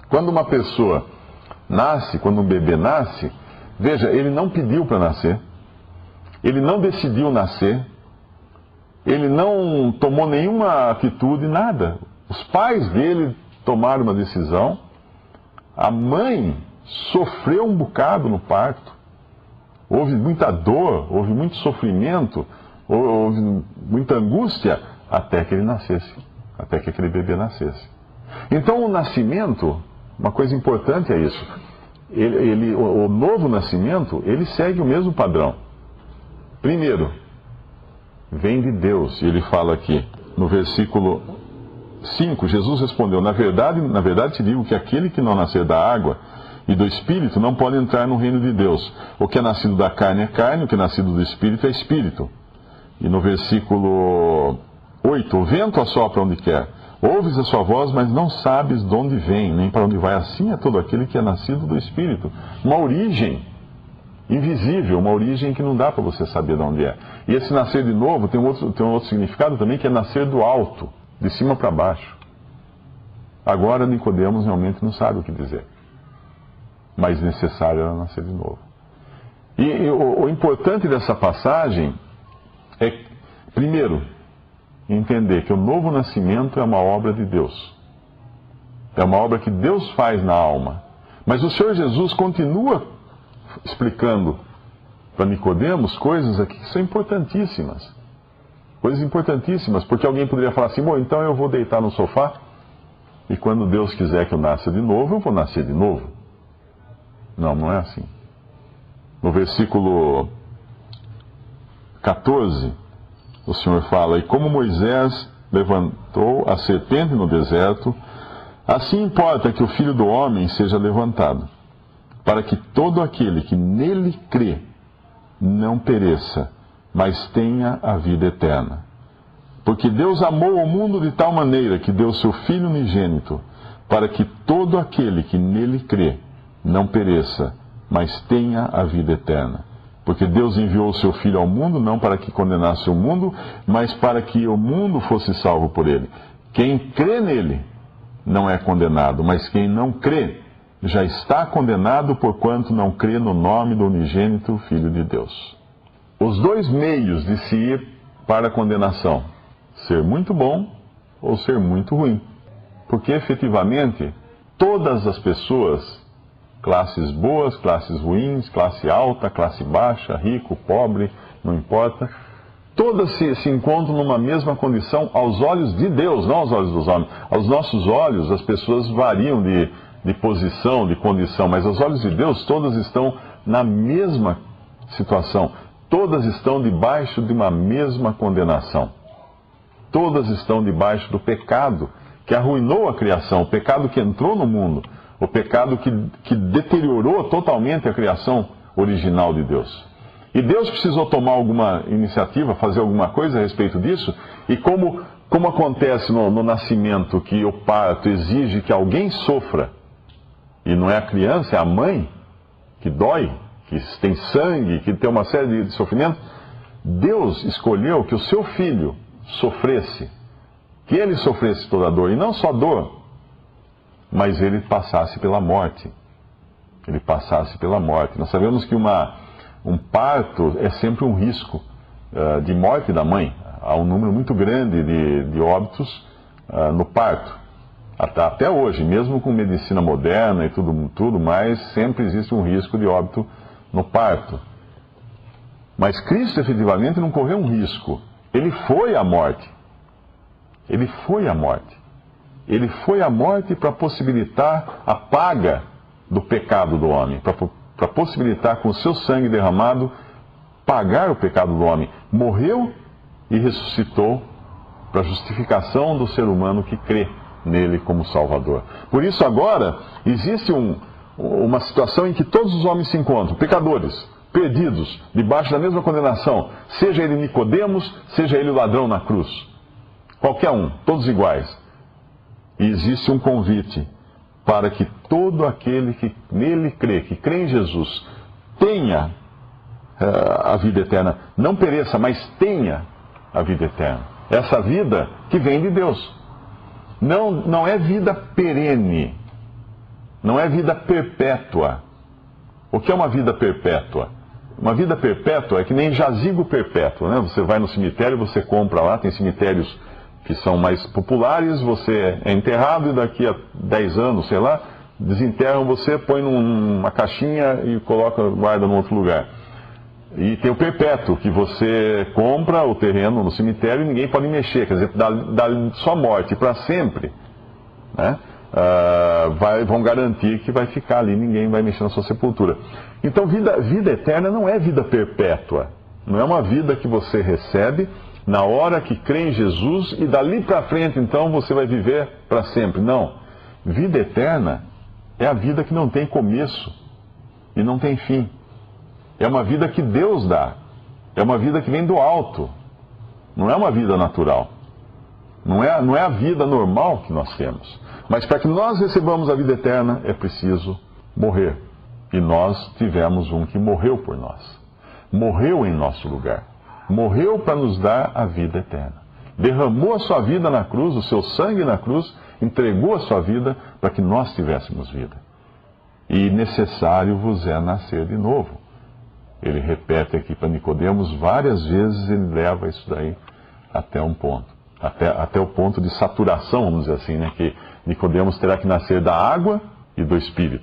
Quando uma pessoa nasce, quando um bebê nasce, veja, ele não pediu para nascer, ele não decidiu nascer, ele não tomou nenhuma atitude, nada. Os pais dele tomaram uma decisão, a mãe sofreu um bocado no parto, houve muita dor, houve muito sofrimento, houve muita angústia até que ele nascesse, até que aquele bebê nascesse. Então o nascimento, uma coisa importante é isso, o novo nascimento, ele segue o mesmo padrão. Primeiro, vem de Deus, e ele fala aqui, no versículo 5, Jesus respondeu, na verdade te digo que aquele que não nascer da água e do Espírito não pode entrar no reino de Deus. O que é nascido da carne é carne, o que é nascido do Espírito é Espírito. E no versículo 8, o vento assopra onde quer, ouves a sua voz, mas não sabes de onde vem, nem para onde vai. Assim é todo aquele que é nascido do Espírito. Uma origem invisível, uma origem que não dá para você saber de onde é. E esse nascer de novo tem um outro significado também, que é nascer do alto, de cima para baixo. Agora Nicodemos realmente não sabe o que dizer, mas necessário era nascer de novo. E o importante dessa passagem é, primeiro, entender que o novo nascimento é uma obra de Deus. É uma obra que Deus faz na alma. Mas o Senhor Jesus continua explicando para Nicodemos coisas aqui que são importantíssimas. Coisas importantíssimas, porque alguém poderia falar assim, bom, então eu vou deitar no sofá e quando Deus quiser que eu nasça de novo, eu vou nascer de novo. Não, não é assim. No versículo 14, o Senhor fala, e como Moisés levantou a serpente no deserto, assim importa que o Filho do Homem seja levantado, para que todo aquele que nele crê não pereça, mas tenha a vida eterna. Porque Deus amou o mundo de tal maneira que deu seu Filho unigênito, para que todo aquele que nele crê não pereça, mas tenha a vida eterna. Porque Deus enviou o seu Filho ao mundo, não para que condenasse o mundo, mas para que o mundo fosse salvo por ele. Quem crê nele não é condenado, mas quem não crê já está condenado, porquanto não crê no nome do unigênito Filho de Deus. Os dois meios de se ir para a condenação, ser muito bom ou ser muito ruim. Porque efetivamente, todas as pessoas, classes boas, classes ruins, classe alta, classe baixa, rico, pobre, não importa, todas se encontram numa mesma condição aos olhos de Deus, não aos olhos dos homens. Aos nossos olhos, as pessoas variam de posição, de condição, mas aos olhos de Deus, todas estão na mesma situação. Todas estão debaixo de uma mesma condenação. Todas estão debaixo do pecado que arruinou a criação, o pecado que entrou no mundo, o pecado que deteriorou totalmente a criação original de Deus. E Deus precisou tomar alguma iniciativa, fazer alguma coisa a respeito disso, e como acontece no nascimento, que o parto exige que alguém sofra, e não é a criança, é a mãe, que dói, que tem sangue, que tem uma série de sofrimentos, Deus escolheu que o seu filho sofresse, que ele sofresse toda a dor, e não só dor, mas ele passasse pela morte. Ele passasse pela morte. Nós sabemos que um parto é sempre um risco de morte da mãe. Há um número muito grande de óbitos no parto. Até hoje, mesmo com medicina moderna e tudo mais, sempre existe um risco de óbito no parto. Mas Cristo efetivamente não correu um risco. Ele foi à morte. Ele foi à morte. Ele foi à morte para possibilitar a paga do pecado do homem, para possibilitar com o seu sangue derramado pagar o pecado do homem. Morreu e ressuscitou para a justificação do ser humano que crê nele como Salvador. Por isso agora existe uma situação em que todos os homens se encontram, pecadores, perdidos, debaixo da mesma condenação, seja ele Nicodemos, seja ele o ladrão na cruz. Qualquer um, todos iguais. E existe um convite para que todo aquele que nele crê, que crê em Jesus, tenha a vida eterna. Não pereça, mas tenha a vida eterna. Essa vida que vem de Deus. Não é vida perene. Não é vida perpétua. O que é uma vida perpétua? Uma vida perpétua é que nem jazigo perpétuo, né? Você vai no cemitério, você compra lá, tem cemitérios que são mais populares, você é enterrado e daqui a 10 anos, sei lá, desenterram você, põe numa caixinha e guarda num outro lugar. E tem o perpétuo, que você compra o terreno no cemitério e ninguém pode mexer, quer dizer, dá só morte para sempre, né? Vão garantir que vai ficar ali, ninguém vai mexer na sua sepultura. Então, vida eterna não é vida perpétua, não é uma vida que você recebe na hora que crê em Jesus e dali para frente, então, você vai viver para sempre. Não. Vida eterna é a vida que não tem começo e não tem fim. É uma vida que Deus dá. É uma vida que vem do alto. Não é uma vida natural. Não é a vida normal que nós temos. Mas para que nós recebamos a vida eterna, é preciso morrer. E nós tivemos um que morreu por nós. Morreu em nosso lugar. Morreu para nos dar a vida eterna. Derramou a sua vida na cruz, o seu sangue na cruz, entregou a sua vida para que nós tivéssemos vida. E necessário vos é nascer de novo. Ele repete aqui para Nicodemos várias vezes, ele leva isso daí até um ponto. Até o ponto de saturação, vamos dizer assim, né? Que Nicodemos terá que nascer da água e do Espírito.